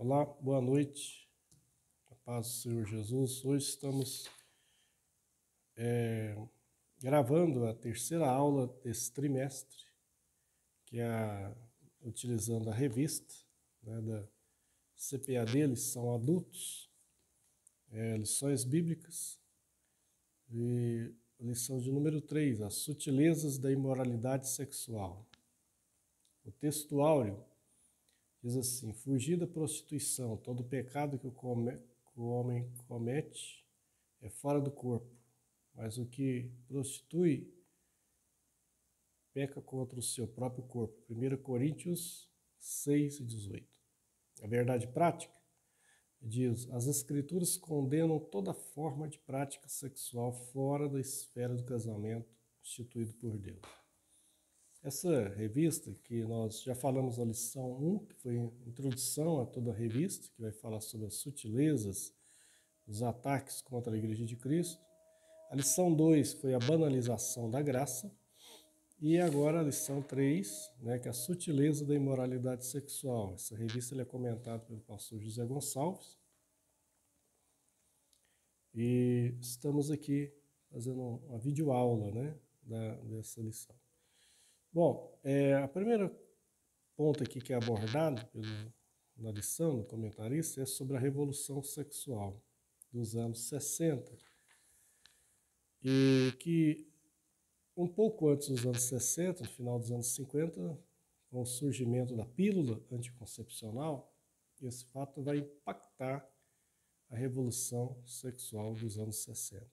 Olá, boa noite, a paz do Senhor Jesus. Hoje estamos gravando a terceira aula desse trimestre, que é utilizando a revista, né, da CPAD, Lição Adultos, Lições Bíblicas, e lição de número 3, As Sutilezas da Imoralidade Sexual. O texto áureo diz assim: fugir da prostituição, todo pecado que o homem comete é fora do corpo, mas o que prostitui peca contra o seu próprio corpo. 1 Coríntios 6:18. A verdade prática diz: as Escrituras condenam toda forma de prática sexual fora da esfera do casamento instituído por Deus. Essa revista, que nós já falamos na lição 1, que foi a introdução a toda a revista, que vai falar sobre as sutilezas, os ataques contra a Igreja de Cristo. A lição 2 foi a banalização da graça. E agora a lição 3, né, que é a sutileza da imoralidade sexual. Essa revista é comentada pelo pastor José Gonçalves. E estamos aqui fazendo uma videoaula, né, dessa lição. Bom, a primeira ponto aqui que é abordado na lição do comentarista é sobre a revolução sexual dos anos 60. E que um pouco antes dos anos 60, no final dos anos 50, com o surgimento da pílula anticoncepcional, esse fato vai impactar a revolução sexual dos anos 60.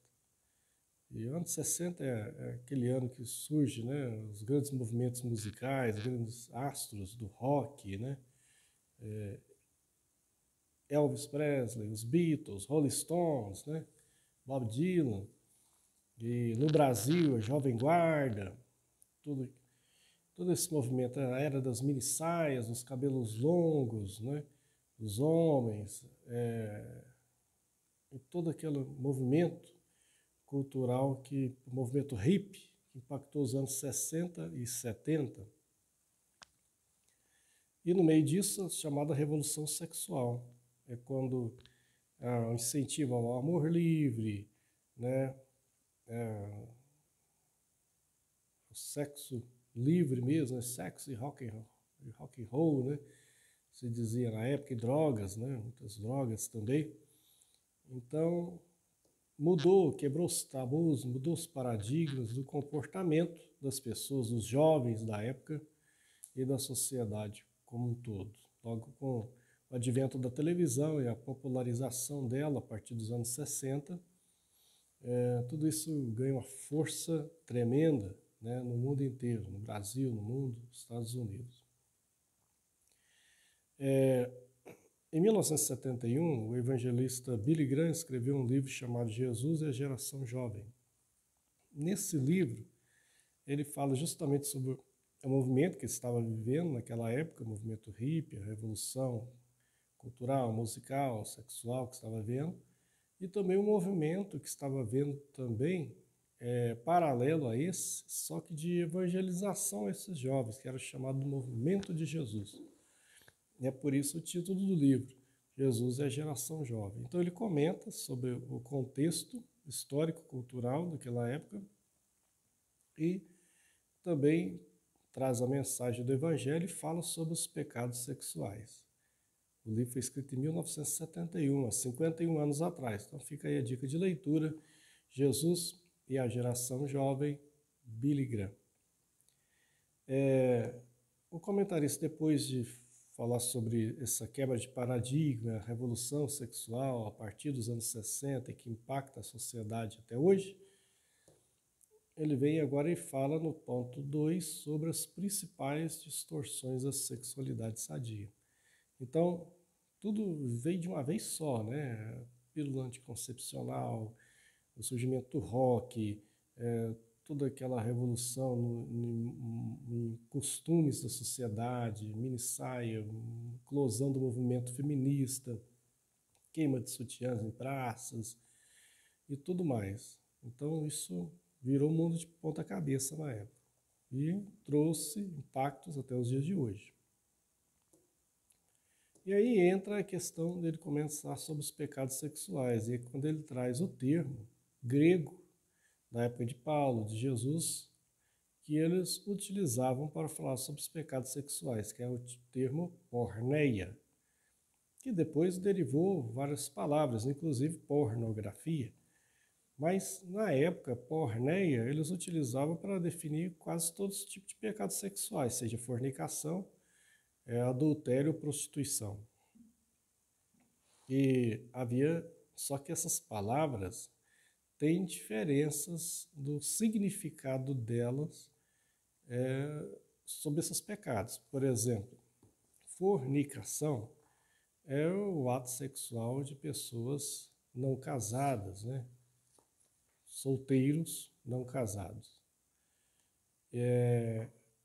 E o ano 60 é aquele ano que surge, né, os grandes movimentos musicais, grandes astros do rock, né, Elvis Presley, os Beatles, Rolling Stones, né, Bob Dylan, e no Brasil a Jovem Guarda, todo esse movimento, a era das mini-saias, os cabelos longos, né, dos homens, e todo aquele movimento cultural, o movimento hippie, que impactou os anos 60 e 70. E no meio disso, a chamada revolução sexual. É quando incentiva o amor livre, né, o sexo livre mesmo, né, sexo e rock and roll, né, se dizia na época, e drogas, né, muitas drogas também. Então, quebrou os tabus, mudou os paradigmas do comportamento das pessoas, dos jovens da época e da sociedade como um todo. Logo com o advento da televisão e a popularização dela a partir dos anos 60, tudo isso ganha uma força tremenda, né, no mundo inteiro, no Brasil, no mundo, nos Estados Unidos. Em 1971, o evangelista Billy Graham escreveu um livro chamado Jesus e a Geração Jovem. Nesse livro, ele fala justamente sobre o movimento que ele estava vivendo naquela época, o movimento hippie, a revolução cultural, musical, sexual que estava vendo, e também o movimento que estava vendo também, paralelo a esse, só que de evangelização a esses jovens, que era chamado Movimento de Jesus. E é por isso o título do livro, Jesus é a Geração Jovem. Então ele comenta sobre o contexto histórico-cultural daquela época e também traz a mensagem do Evangelho e fala sobre os pecados sexuais. O livro foi escrito em 1971, há 51 anos atrás. Então fica aí a dica de leitura, Jesus e a Geração Jovem, Billy Graham. O comentarista, depois de falar sobre essa quebra de paradigma, a revolução sexual a partir dos anos 60 que impacta a sociedade até hoje, ele vem agora e fala no ponto 2 sobre as principais distorções da sexualidade sadia. Então, tudo veio de uma vez só, né? Pílula anticoncepcional, o surgimento do rock, toda aquela revolução em costumes da sociedade, mini-saia, eclosão do movimento feminista, queima de sutiãs em praças e tudo mais. Então isso virou o mundo de ponta cabeça na época e trouxe impactos até os dias de hoje. E aí entra a questão dele começar sobre os pecados sexuais. E quando ele traz o termo grego, da época de Paulo, de Jesus, que eles utilizavam para falar sobre os pecados sexuais, que é o termo porneia, que depois derivou várias palavras, inclusive pornografia. Mas na época, porneia, eles utilizavam para definir quase todos os tipos de pecados sexuais, seja fornicação, adultério, prostituição. E havia, só que essas palavras têm diferenças do significado delas sobre esses pecados. Por exemplo, fornicação é o ato sexual de pessoas não casadas, né? Solteiros não casados.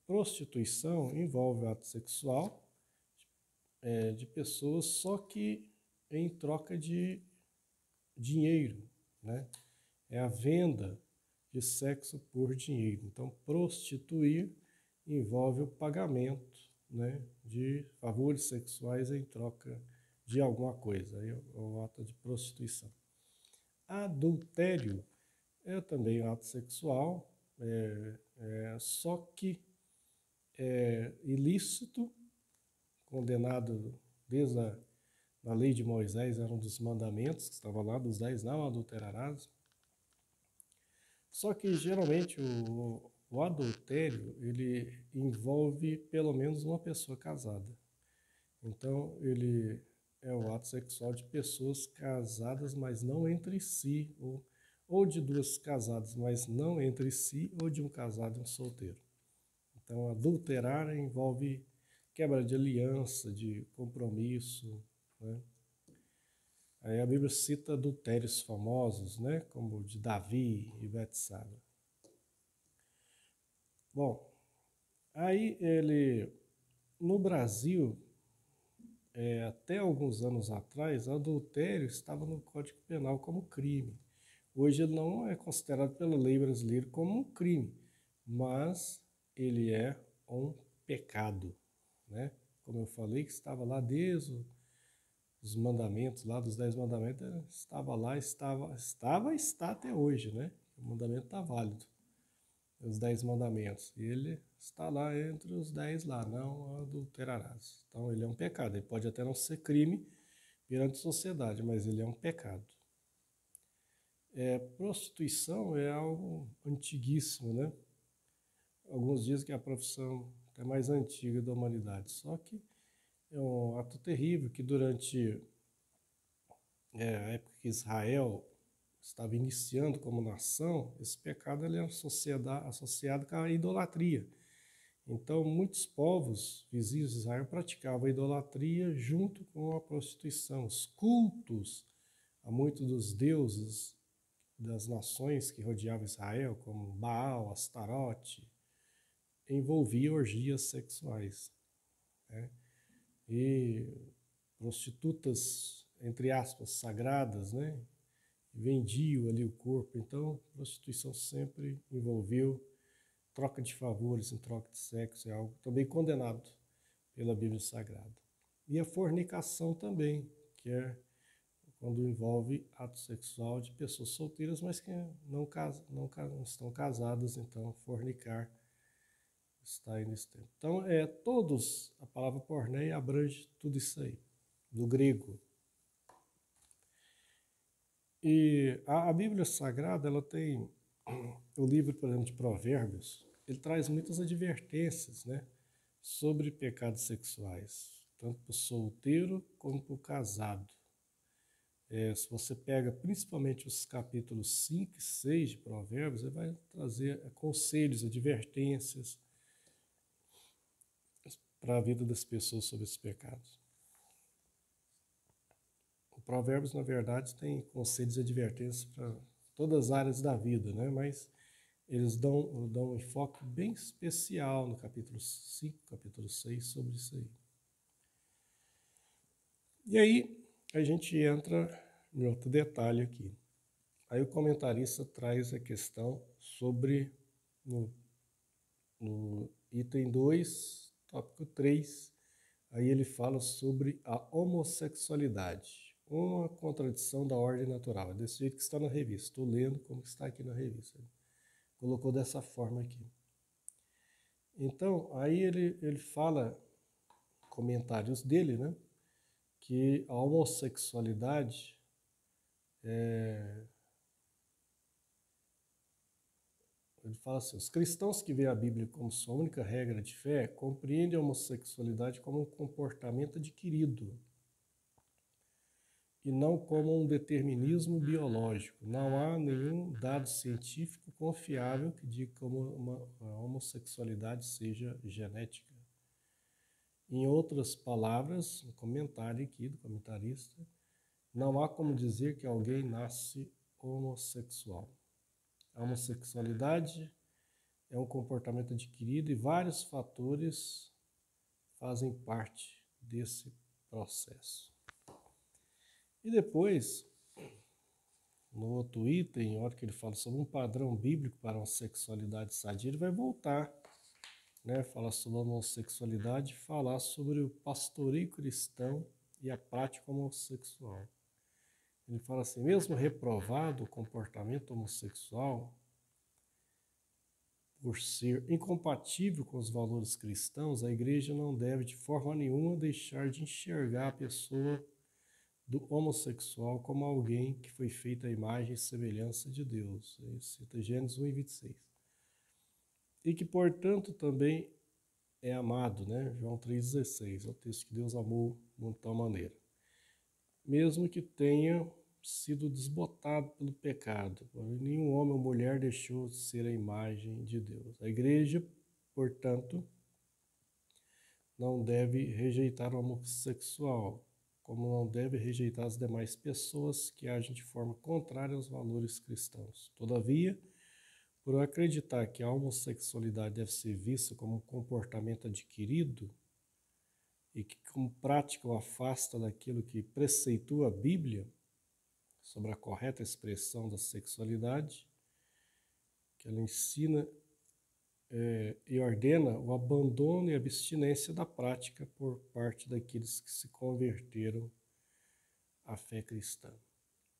Prostituição envolve o ato sexual de pessoas só que em troca de dinheiro, né? É a venda de sexo por dinheiro. Então, prostituir envolve o pagamento, né, de favores sexuais em troca de alguma coisa. Aí é o ato de prostituição. Adultério é também um ato sexual, só que é ilícito, condenado desde a lei de Moisés, era um dos mandamentos que estava lá, dos 10, não adulterarás. Só que geralmente o adultério ele envolve pelo menos uma pessoa casada. Então ele é o ato sexual de pessoas casadas, mas não entre si, ou de duas casadas, mas não entre si, ou de um casado e um solteiro. Então adulterar envolve quebra de aliança, de compromisso, né? Aí a Bíblia cita adultérios famosos, né, como o de Davi e Betsaba. Bom, aí no Brasil, até alguns anos atrás, adultério estava no Código Penal como crime. Hoje ele não é considerado pela lei brasileira como um crime, mas ele é um pecado, né? Como eu falei, que estava lá desde os mandamentos, lá dos 10 mandamentos, estava lá, está até hoje, né? O mandamento está válido, os 10 mandamentos. E ele está lá entre os 10 lá, não adulterarás. Então ele é um pecado, ele pode até não ser crime perante a sociedade, mas ele é um pecado. Prostituição é algo antiguíssimo, né? Alguns dizem que é a profissão até mais antiga da humanidade, só que é um ato terrível que durante a época que Israel estava iniciando como nação, esse pecado ele é associado com a idolatria. Então, muitos povos vizinhos de Israel praticavam a idolatria junto com a prostituição. Os cultos a muitos dos deuses das nações que rodeavam Israel, como Baal, Astarote, envolviam orgias sexuais, né? E prostitutas, entre aspas, sagradas, né? Vendiam ali o corpo. Então, prostituição sempre envolveu troca de favores em troca de sexo, é algo também condenado pela Bíblia Sagrada. E a fornicação também, que é quando envolve ato sexual de pessoas solteiras, mas que não estão casadas, então fornicar está aí nesse tempo. Então, a palavra porneia abrange tudo isso aí, do grego. E a Bíblia Sagrada, ela tem o livro, por exemplo, de Provérbios, ele traz muitas advertências, né, sobre pecados sexuais, tanto para o solteiro como para o casado. Se você pega principalmente os capítulos 5 e 6 de Provérbios, ele vai trazer conselhos, advertências para a vida das pessoas sobre esses pecados. O Provérbios, na verdade, tem conselhos e advertências para todas as áreas da vida, né? Mas eles dão um enfoque bem especial no capítulo 5, capítulo 6 sobre isso aí. E aí a gente entra em outro detalhe aqui. Aí o comentarista traz a questão sobre, no item 2, tópico 3, Aí ele fala sobre a homossexualidade, uma contradição da ordem natural. É desse jeito que está na revista. Estou lendo como está aqui na revista. Ele colocou dessa forma aqui. Então, aí ele fala, comentários dele, né, que a homossexualidade ele fala assim, os cristãos que veem a Bíblia como sua única regra de fé compreendem a homossexualidade como um comportamento adquirido e não como um determinismo biológico. Não há nenhum dado científico confiável que diga que a homossexualidade seja genética. Em outras palavras, um comentário aqui do comentarista, não há como dizer que alguém nasce homossexual. A homossexualidade é um comportamento adquirido e vários fatores fazem parte desse processo. E depois, no outro item, na hora que ele fala sobre um padrão bíblico para uma sexualidade sadia, ele vai voltar, né, falar sobre a homossexualidade, falar sobre o pastoreio cristão e a prática homossexual. Ele fala assim, mesmo reprovado o comportamento homossexual, por ser incompatível com os valores cristãos, a igreja não deve de forma nenhuma deixar de enxergar a pessoa do homossexual como alguém que foi feita à imagem e semelhança de Deus. Ele cita Gênesis 1:26. E que, portanto, também é amado, né? João 3,16, é o texto que Deus amou de tal maneira. Mesmo que tenha sido desbotado pelo pecado, porém nenhum homem ou mulher deixou de ser a imagem de Deus. A igreja, portanto, não deve rejeitar o homossexual, como não deve rejeitar as demais pessoas que agem de forma contrária aos valores cristãos. Todavia, por acreditar que a homossexualidade deve ser vista como um comportamento adquirido e que como prática o afasta daquilo que preceitua a Bíblia sobre a correta expressão da sexualidade, que ela ensina e ordena o abandono e abstinência da prática por parte daqueles que se converteram à fé cristã.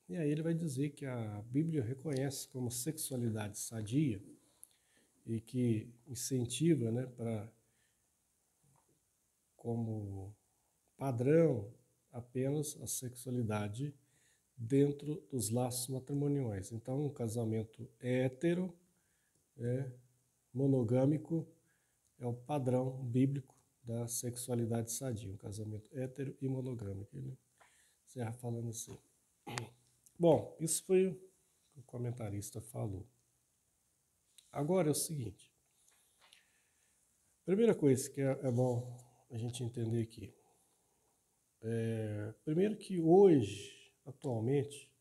E aí ele vai dizer que a Bíblia reconhece como sexualidade sadia e que incentiva, né, como padrão apenas a sexualidade dentro dos laços matrimoniais. Então, um casamento hétero, monogâmico, é o padrão bíblico da sexualidade sadia, um casamento hétero e monogâmico. Ele encerra falando assim. Bom, isso foi o que o comentarista falou. Agora é o seguinte. Primeira coisa que é bom a gente entender aqui. Primeiro que hoje, atualmente,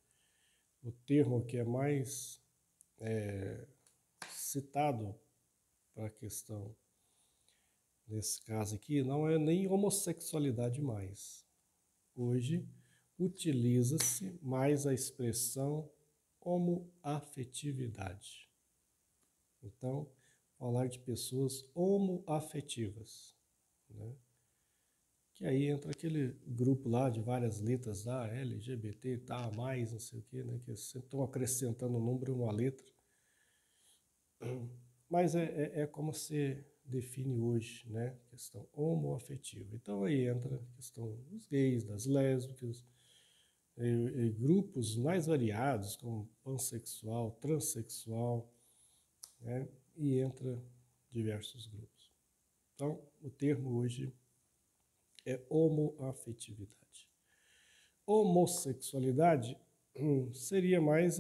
o termo que é mais citado para a questão, nesse caso aqui, não é nem homossexualidade mais. Hoje, utiliza-se mais a expressão homoafetividade. Então, falar de pessoas homoafetivas, né? Que aí entra aquele grupo lá de várias letras lá, LGBT, tá, mais, não sei o quê, né? Que sempre estão acrescentando um número e uma letra. Mas é como se define hoje, né? Questão homoafetiva. Então aí entra a questão dos gays, das lésbicas, grupos mais variados, como pansexual, transexual, né? E entra diversos grupos. Então, o termo hoje é homoafetividade. Homossexualidade seria mais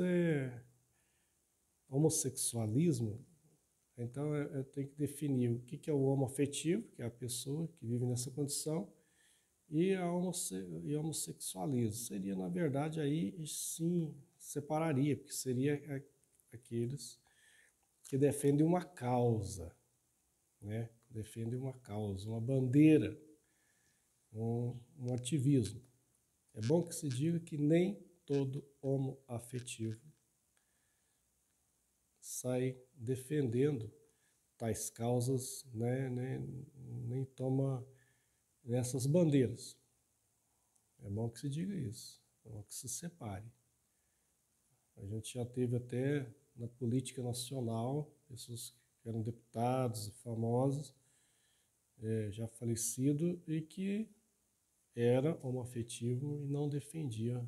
homossexualismo. Então, eu tenho que definir o que é o homoafetivo, que é a pessoa que vive nessa condição, e homossexualismo. Seria, na verdade, aí sim separaria, porque seria aqueles que defendem uma causa, né? Defendem uma causa, uma bandeira, um ativismo. É bom que se diga que nem todo homoafetivo sai defendendo tais causas, né? Nem toma nessas bandeiras. É bom que se diga isso, é bom que se separe. A gente já teve até na política nacional pessoas que eram deputados famosos, já falecidos, e que era homoafetivo e não defendia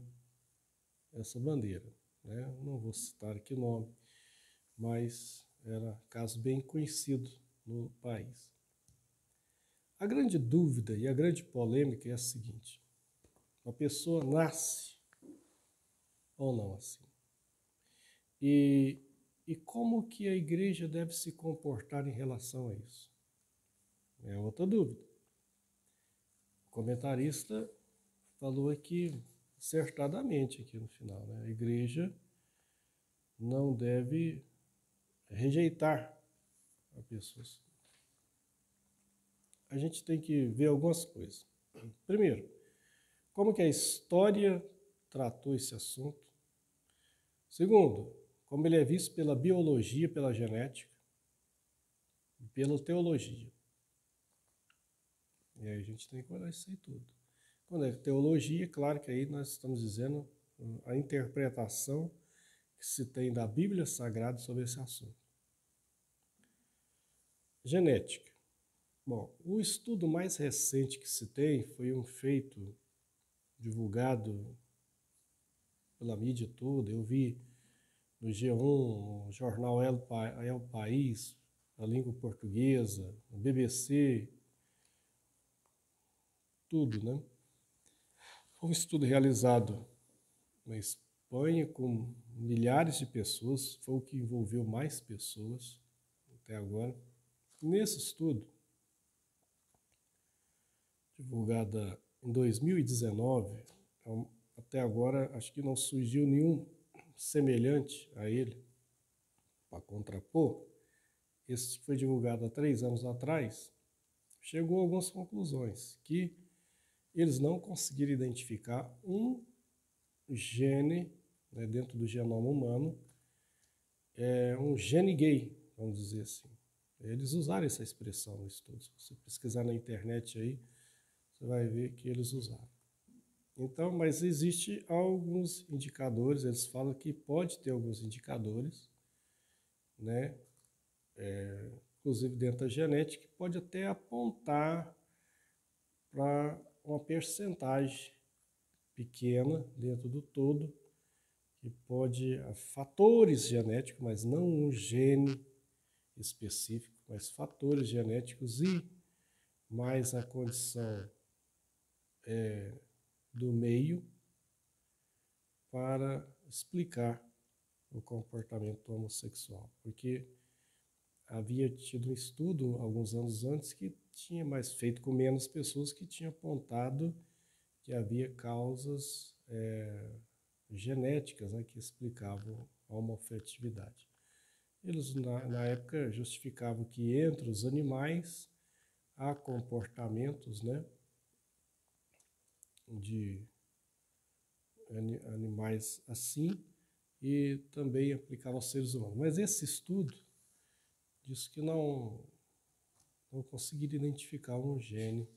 essa bandeira, né? Não vou citar aqui o nome, mas era caso bem conhecido no país. A grande dúvida e a grande polêmica é a seguinte: a pessoa nasce ou não assim? E como que a igreja deve se comportar em relação a isso? É outra dúvida. O comentarista falou aqui acertadamente aqui no final, né? A igreja não deve rejeitar a pessoas. A gente tem que ver algumas coisas. Primeiro, como que a história tratou esse assunto. Segundo, como ele é visto pela biologia, pela genética e pela teologia. E aí a gente tem que olhar isso aí tudo. Quando é teologia, claro que aí nós estamos dizendo a interpretação que se tem da Bíblia Sagrada sobre esse assunto. Genética. Bom, o estudo mais recente que se tem foi um feito divulgado pela mídia toda. Eu vi no G1, no jornal El País, a língua portuguesa, no BBC, tudo, né? Foi um estudo realizado na Espanha com milhares de pessoas, foi o que envolveu mais pessoas até agora. Nesse estudo, divulgada em 2019, até agora acho que não surgiu nenhum semelhante a ele para contrapor. Esse foi divulgado há 3 anos atrás, chegou a algumas conclusões, que eles não conseguiram identificar um gene, né, dentro do genoma humano, um gene gay, vamos dizer assim. Eles usaram essa expressão no estudo. Se você pesquisar na internet aí, você vai ver que eles usaram. Então, mas existe alguns indicadores, eles falam que pode ter alguns indicadores, né? Inclusive dentro da genética, que pode até apontar para uma percentagem pequena dentro do todo, que pode, fatores genéticos, mas não um gene específico, mas fatores genéticos e mais a condição do meio para explicar o comportamento homossexual. Porque havia tido um estudo alguns anos antes que tinha mais feito com menos pessoas, que tinha apontado que havia causas genéticas, né, que explicavam a homoafetividade. Eles, na época, justificavam que entre os animais há comportamentos, né, de animais assim, e também aplicava aos seres humanos. Mas esse estudo disse que não conseguiram identificar um gene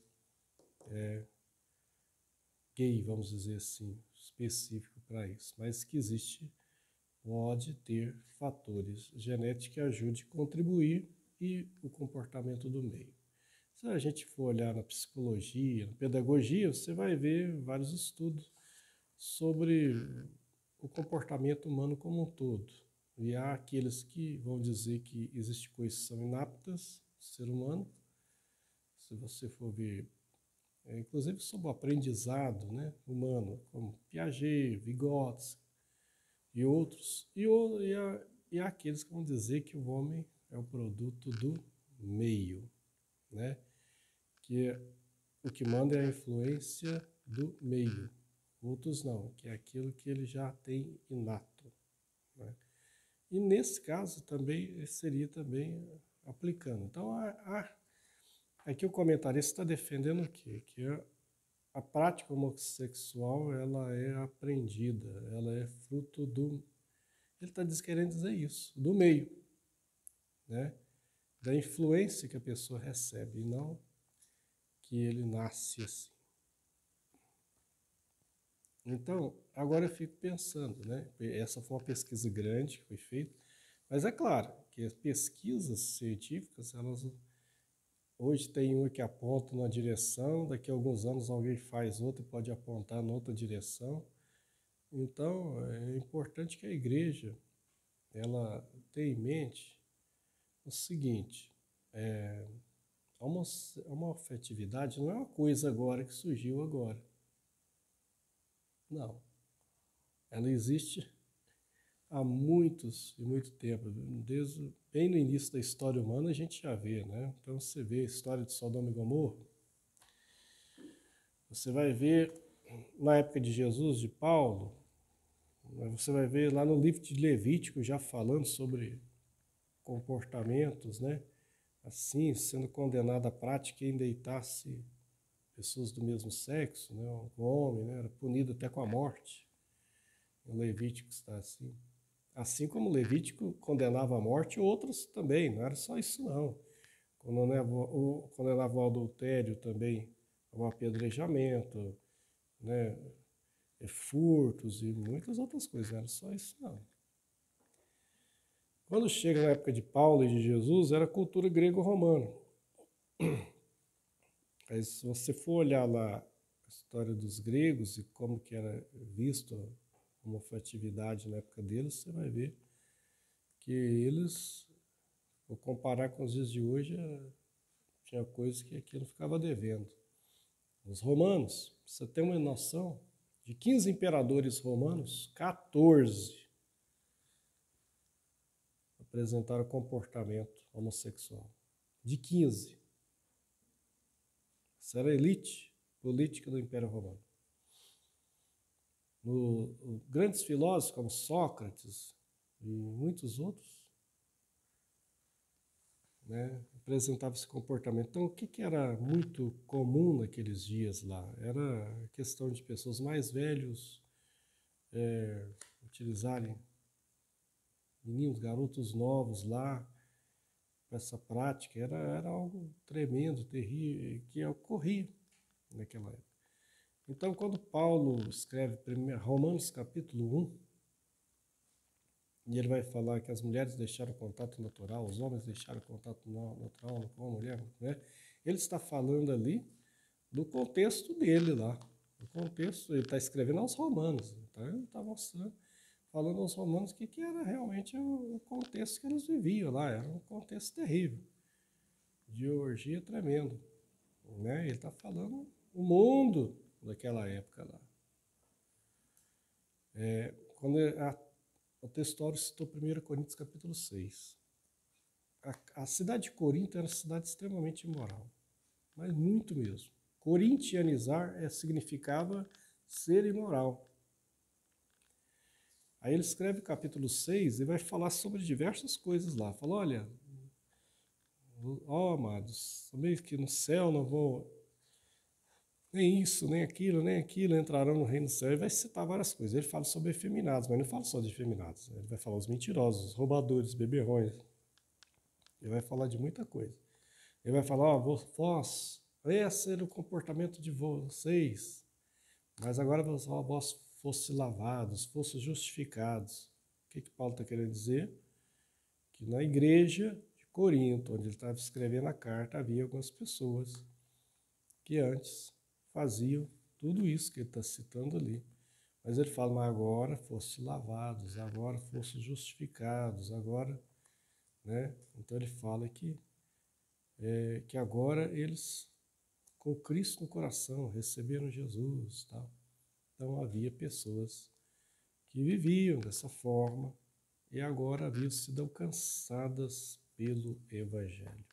gay, vamos dizer assim, específico para isso, mas que pode ter fatores genéticos que ajudem a contribuir e o comportamento do meio. Se a gente for olhar na psicologia, na pedagogia, você vai ver vários estudos sobre o comportamento humano como um todo. E há aqueles que vão dizer que existem coisas que são inaptas do ser humano. Se você for ver, inclusive sobre o aprendizado, né, humano, como Piaget, Vygotsky e outros, e há aqueles que vão dizer que o homem é o produto do meio, né, que o que manda é a influência do meio. Outros não, que é aquilo que ele já tem inato, né? E nesse caso também seria também aplicando. Então, aqui o comentarista está defendendo o quê? Que a prática homossexual ela é aprendida, ela é fruto do... Ele está querendo dizer isso, do meio, né? Da influência que a pessoa recebe, e não que ele nasce assim. Então, agora eu fico pensando, né? Essa foi uma pesquisa grande que foi feita, mas é claro que as pesquisas científicas, elas hoje tem uma que aponta numa direção, daqui a alguns anos alguém faz outra e pode apontar noutra direção. Então, é importante que a igreja ela tenha em mente o seguinte, a homoafetividade não é uma coisa agora que surgiu agora. Não. Ela existe há muito tempo. Desde bem no início da história humana a gente já vê, né? Então você vê a história de Sodoma e Gomorra, você vai ver na época de Jesus, de Paulo, você vai ver lá no livro de Levítico já falando sobre comportamentos, né? Assim, sendo condenado à prática em deitasse pessoas do mesmo sexo, né? O homem, né? Era punido até com a morte. O Levítico está assim. Assim como o Levítico condenava a morte, outros também, não era só isso não. Condenava o adultério também, o apedrejamento, né? Furtos e muitas outras coisas, não era só isso não. Quando chega na época de Paulo e de Jesus, era cultura grego-romana. Aí, se você for olhar lá a história dos gregos e como que era visto a homoafetividade na época deles, você vai ver que eles, vou comparar com os dias de hoje, tinha coisas que aquilo ficava devendo. Os romanos, pra você ter uma noção, de 15 imperadores romanos, 14 apresentaram comportamento homossexual. De 15. Essa era a elite política do Império Romano. Grandes filósofos como Sócrates e muitos outros, né, apresentavam esse comportamento. Então, o que era muito comum naqueles dias lá? Era a questão de pessoas mais velhos utilizarem meninos, garotos novos lá para essa prática. Era algo tremendo, terrível, que ocorria naquela época. Então, quando Paulo escreve Romanos capítulo 1, e ele vai falar que as mulheres deixaram o contato natural, os homens deixaram o contato natural com a mulher, né? Ele está falando ali do contexto dele lá. O contexto, ele está escrevendo aos romanos, então ele está mostrando, falando aos romanos que era realmente o contexto que eles viviam lá, era um contexto terrível, de orgia tremendo, né? Ele está falando o mundo daquela época lá. Quando o textuário citou 1 Coríntios capítulo 6. A cidade de Corinto era uma cidade extremamente imoral, mas muito mesmo. Corintianizar significava ser imoral. Aí ele escreve o capítulo 6 e vai falar sobre diversas coisas lá. Fala, olha, amados, sabem que no céu não vou nem isso, nem aquilo, entrarão no reino do céu. Ele vai citar várias coisas. Ele fala sobre efeminados, mas não fala só de efeminados. Ele vai falar os mentirosos, os roubadores, beberrões. Ele vai falar de muita coisa. Ele vai falar, vós, esse era o comportamento de vocês, mas agora vós fossem lavados, fossem justificados. O que Paulo está querendo dizer? Que na igreja de Corinto, onde ele estava escrevendo a carta, havia algumas pessoas que antes faziam tudo isso que ele está citando ali. Mas ele fala, mas agora fossem lavados, agora fossem justificados, agora, né? Então ele fala que agora eles, com Cristo no coração, receberam Jesus, tal. Então havia pessoas que viviam dessa forma e agora haviam sido alcançadas pelo Evangelho.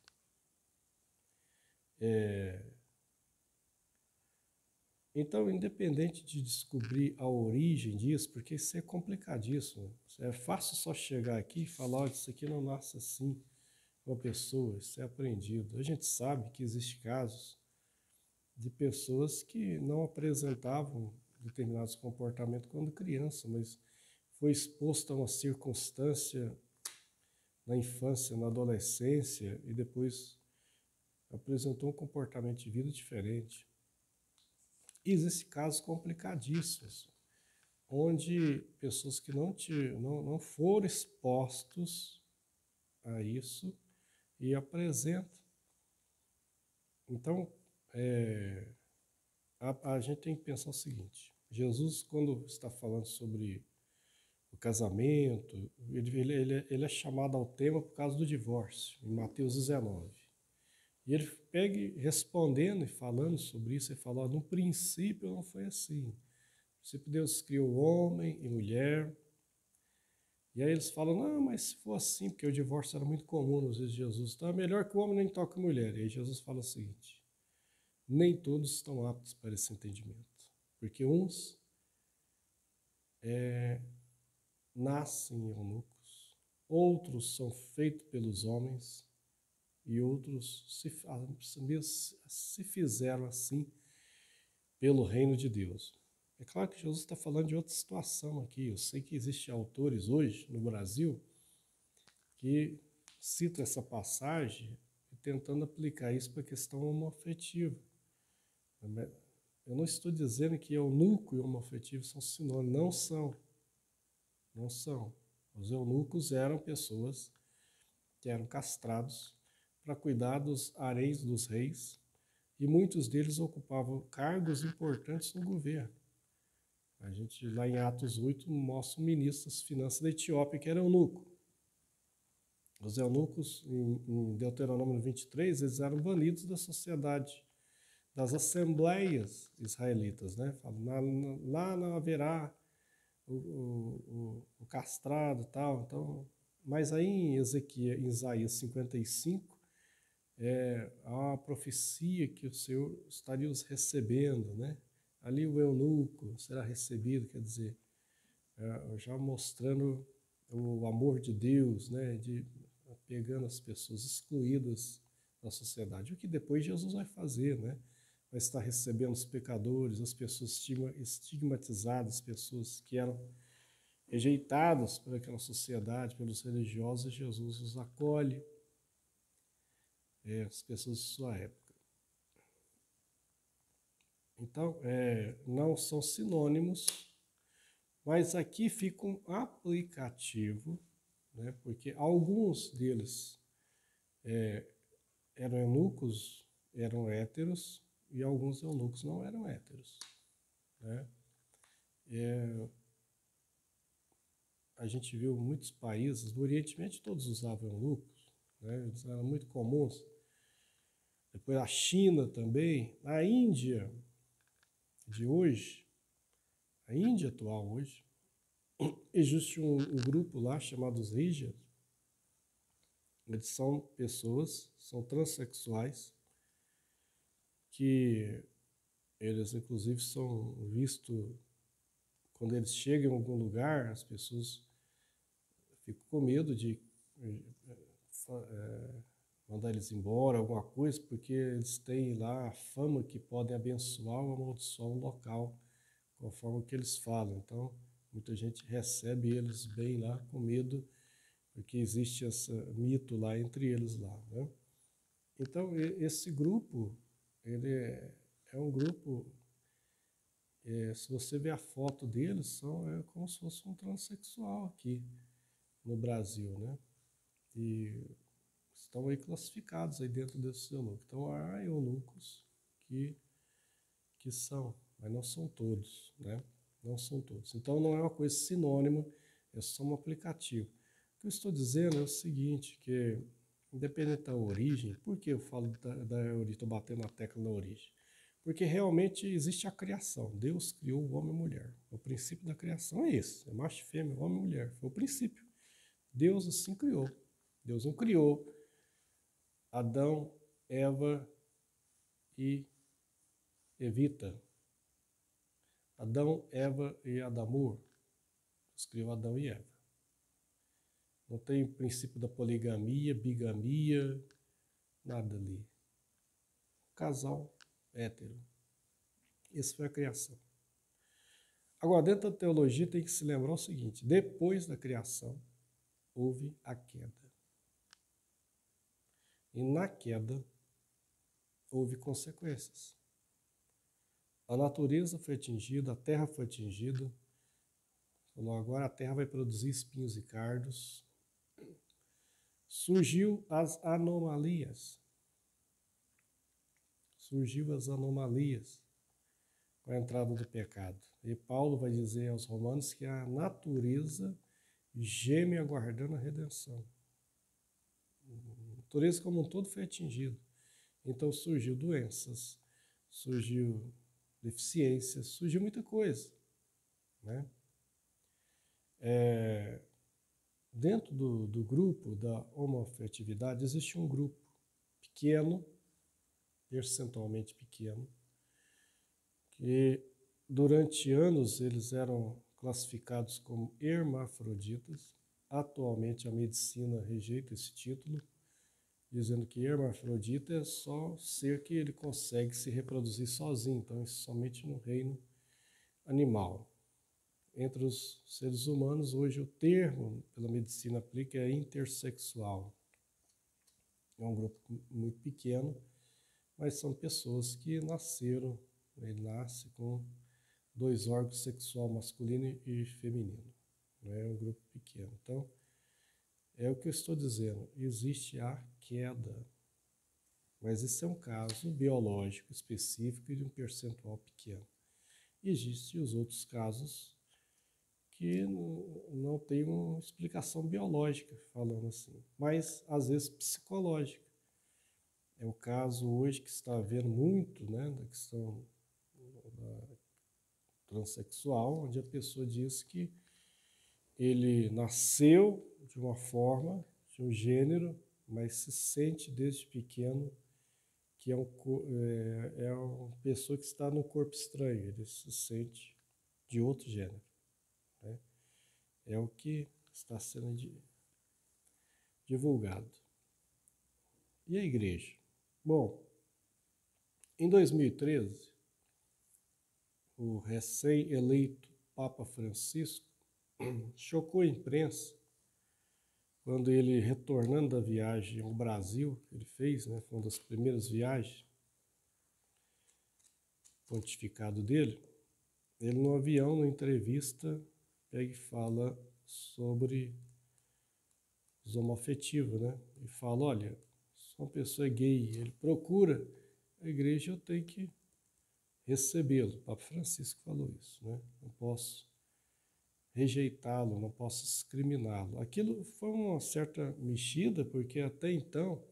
Então, independente de descobrir a origem disso, porque isso é complicadíssimo, é fácil só chegar aqui e falar, isso aqui não nasce assim, uma pessoa, isso é aprendido. A gente sabe que existem casos de pessoas que não apresentavam determinados comportamentos quando criança, mas foi exposto a uma circunstância na infância, na adolescência e depois apresentou um comportamento de vida diferente. E existem casos complicadíssimos, onde pessoas que não foram expostos a isso e apresentam. Então, a gente tem que pensar o seguinte: Jesus, quando está falando sobre o casamento, ele é chamado ao tema por causa do divórcio, em Mateus 19. E ele pega respondendo e falando sobre isso, ele fala: no princípio não foi assim. No princípio Deus criou homem e mulher. E aí eles falam: não, mas se for assim, porque o divórcio era muito comum nos dias de Jesus, então é melhor que o homem nem toque a mulher. E aí Jesus fala o seguinte: nem todos estão aptos para esse entendimento. Porque uns nascem eunucos, outros são feitos pelos homens e outros se fizeram assim pelo reino de Deus. É claro que Jesus está falando de outra situação aqui. Eu sei que existem autores hoje no Brasil que citam essa passagem tentando aplicar isso para a questão homoafetiva. Eu não estou dizendo que eunuco e homoafetivo são sinônimos. Não são. Não são. Os eunucos eram pessoas que eram castrados para cuidar dos haréns dos reis, e muitos deles ocupavam cargos importantes no governo. A gente, lá em Atos 8, mostra o ministro das Finanças da Etiópia, que era eunuco. Os eunucos, em Deuteronômio 23, eles eram banidos da sociedade, das assembleias israelitas, né? Lá não haverá o castrado e tal. Então, mas aí em Isaías 55, há uma profecia que o Senhor estaria os recebendo, né? Ali o eunuco será recebido, quer dizer, já mostrando o amor de Deus, né? Pegando as pessoas excluídas da sociedade. O que depois Jesus vai fazer, né? Vai estar recebendo os pecadores, as pessoas estigmatizadas, as pessoas que eram rejeitadas por aquela sociedade, pelos religiosos, e Jesus os acolhe, as pessoas de sua época. Então, não são sinônimos, mas aqui fica um aplicativo, né, porque alguns deles eram eunucos, eram héteros, e alguns eunucos não eram héteros, né? A gente viu muitos países, do Oriente Médio todos usavam eunucos, né? Eles eram muito comuns. Depois a China também, a Índia de hoje, a Índia atual hoje, existe um grupo lá chamado os Rígidas. Eles são pessoas, são transexuais, que eles inclusive são vistos, quando eles chegam em algum lugar, as pessoas ficam com medo de mandar eles embora, alguma coisa, porque eles têm lá a fama que podem abençoar ou amaldiçoar um local, conforme o que eles falam. Então, muita gente recebe eles bem lá, com medo, porque existe esse mito lá entre eles lá, né? Então, esse grupo, ele é um grupo, se você ver a foto deles, é como se fosse um transexual aqui no Brasil, né? E estão aí classificados aí dentro desses eunucos. Então, há eunucos que são, mas não são todos, né? Não são todos. Então, não é uma coisa sinônima, é só um aplicativo. O que eu estou dizendo é o seguinte, que independente da origem, por que eu falo da origem, estou batendo na tecla da origem? Porque realmente existe a criação. Deus criou o homem e a mulher. O princípio da criação é esse, é macho e fêmea, homem e mulher. Foi o princípio. Deus assim criou. Deus não criou Adão, Eva e Evita. Adão, Eva e Adamur. Escreveu Adão e Eva. Não tem o princípio da poligamia, bigamia, nada ali. Casal hétero. Essa foi a criação. Agora, dentro da teologia tem que se lembrar o seguinte: depois da criação, houve a queda. E na queda, houve consequências. A natureza foi atingida, a terra foi atingida. Falou, agora a terra vai produzir espinhos e cardos. Surgiu as anomalias. Surgiu as anomalias com a entrada do pecado. E Paulo vai dizer aos romanos que a natureza geme aguardando a redenção. A natureza como um todo foi atingida. Então surgiu doenças, surgiu deficiências, surgiu muita coisa, né? Dentro do grupo da homoafetividade existe um grupo pequeno, percentualmente pequeno, que durante anos eles eram classificados como hermafroditas. Atualmente a medicina rejeita esse título, dizendo que hermafrodita é só ser que ele consegue se reproduzir sozinho, então isso somente no reino animal. Entre os seres humanos, hoje o termo pela medicina aplica é intersexual. É um grupo muito pequeno, mas são pessoas que nasceram, ele nasce com 2 órgãos sexual masculino e feminino. Não é um grupo pequeno. Então, é o que eu estou dizendo, existe a queda, mas esse é um caso biológico específico de um percentual pequeno. E existem os outros casos que não tem uma explicação biológica, falando assim, mas às vezes psicológica. É o caso hoje que está havendo muito, né, da questão da transexual, onde a pessoa diz que ele nasceu de uma forma, de um gênero, mas se sente desde pequeno que é uma pessoa que está no corpo estranho, ele se sente de outro gênero, né? É o que está sendo divulgado. E a igreja? Bom, em 2013, o recém-eleito Papa Francisco chocou a imprensa quando ele, retornando da viagem ao Brasil, que ele fez, né, foi uma das primeiras viagens pontificado dele, ele no avião, numa entrevista, pega e fala sobre os homoafetivos, né? E fala, olha, se uma pessoa é gay, ele procura a igreja, eu tenho que recebê-lo. O Papa Francisco falou isso, né? Não posso rejeitá-lo, não posso discriminá-lo. Aquilo foi uma certa mexida, porque até então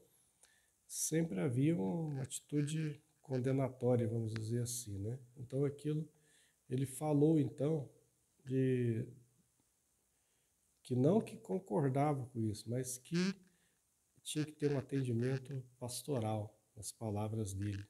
sempre havia uma atitude condenatória, vamos dizer assim, né? Então aquilo, ele falou então de que não que concordava com isso, mas que tinha que ter um atendimento pastoral, nas palavras dele,